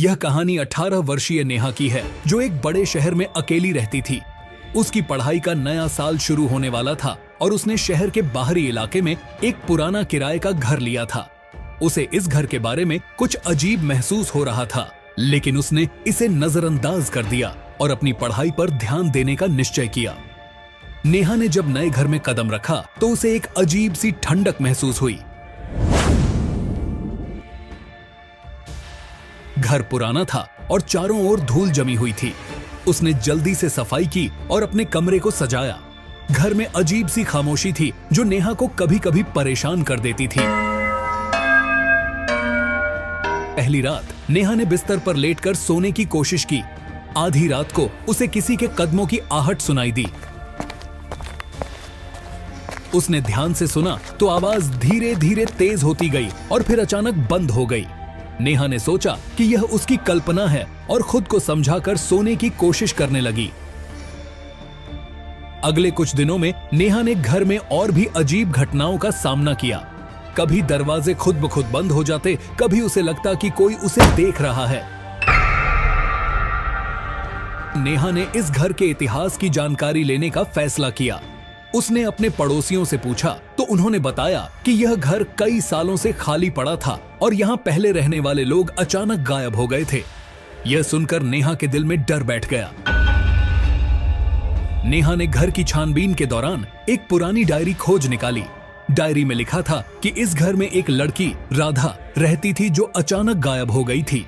यह कहानी 18 वर्षीय नेहा की है, जो एक बड़े शहर में अकेली रहती थी। उसकी पढ़ाई का नया साल शुरू होने वाला था और उसने शहर के बाहरी इलाके में एक पुराना किराए का घर लिया था। उसे इस घर के बारे में कुछ अजीब महसूस हो रहा था, लेकिन उसने इसे नजरअंदाज कर दिया और अपनी पढ़ाई पर ध्यान देने का निश्चय किया। नेहा ने जब नए घर में कदम रखा तो उसे एक अजीब सी ठंडक महसूस हुई। घर पुराना था और चारों ओर धूल जमी हुई थी। उसने जल्दी से सफाई की और अपने कमरे को सजाया। घर में अजीब सी खामोशी थी जो नेहा को कभी कभी परेशान कर देती थी। पहली रात नेहा ने बिस्तर पर लेटकर सोने की कोशिश की। आधी रात को उसे किसी के कदमों की आहट सुनाई दी। उसने ध्यान से सुना तो आवाज धीरे धीरे तेज होती गई और फिर अचानक बंद हो गई। नेहा ने सोचा कि यह उसकी कल्पना है और खुद को समझाकर सोने की कोशिश करने लगी। अगले कुछ दिनों में नेहा ने घर में और भी अजीब घटनाओं का सामना किया। कभी दरवाजे खुद ब खुद बंद हो जाते, कभी उसे लगता कि कोई उसे देख रहा है। नेहा ने इस घर के इतिहास की जानकारी लेने का फैसला किया। उसने अपने पड़ोसियों से पूछा तो उन्होंने बताया कि यह घर कई सालों से खाली पड़ा था और यहाँ पहले रहने वाले लोग अचानक गायब हो गए थे। यह सुनकर नेहा के दिल में डर बैठ गया। नेहा ने घर की छानबीन के दौरान एक पुरानी डायरी खोज निकाली। डायरी में लिखा था कि इस घर में एक लड़की राधा रहती थी जो अचानक गायब हो गई थी।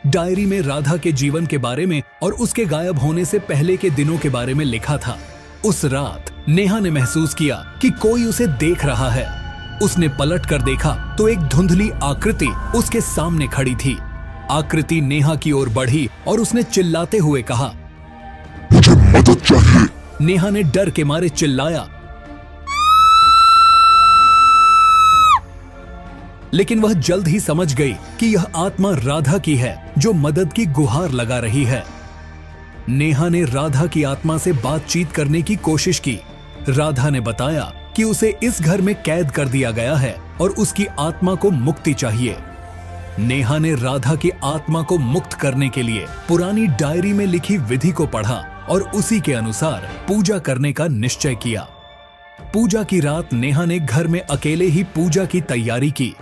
डायरी में राधा के जीवन के बारे में और उसके गायब होने से पहले के दिनों के बारे में लिखा था। उस रात नेहा ने महसूस किया कि कोई उसे देख रहा है। उसने पलट कर देखा तो एक धुंधली आकृति उसके सामने खड़ी थी। आकृति नेहा की ओर बढ़ी और उसने चिल्लाते हुए कहा, मुझे मदद चाहिए। नेहा ने डर के मारे चिल्लाया, लेकिन वह जल्द ही समझ गई कि यह आत्मा राधा की है जो मदद की गुहार लगा रही है। नेहा ने राधा की आत्मा से बातचीत करने की कोशिश की। राधा ने बताया कि उसे इस घर में कैद कर दिया गया है और उसकी आत्मा को मुक्ति चाहिए। नेहा ने राधा की आत्मा को मुक्त करने के लिए पुरानी डायरी में लिखी विधि को पढ़ा और उसी के अनुसार पूजा करने का निश्चय किया। पूजा की रात नेहा ने घर में अकेले ही पूजा की तैयारी की।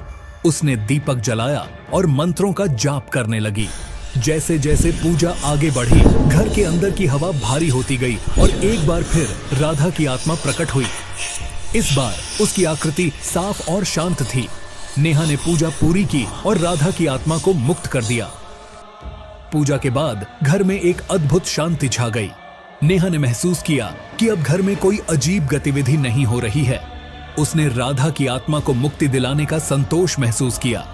उसने दीपक जलाया और मंत्रों का जाप करने लगी। जैसे जैसे पूजा आगे बढ़ी, घर के अंदर की हवा भारी होती गई और एक बार फिर राधा की आत्मा प्रकट हुई। इस बार उसकी आकृति साफ और शांत थी। नेहा ने पूजा पूरी की और राधा की आत्मा को मुक्त कर दिया। पूजा के बाद घर में एक अद्भुत शांति छा गई। नेहा ने महसूस किया कि अब घर में कोई अजीब गतिविधि नहीं हो रही है। उसने राधा की आत्मा को मुक्ति दिलाने का संतोष महसूस किया।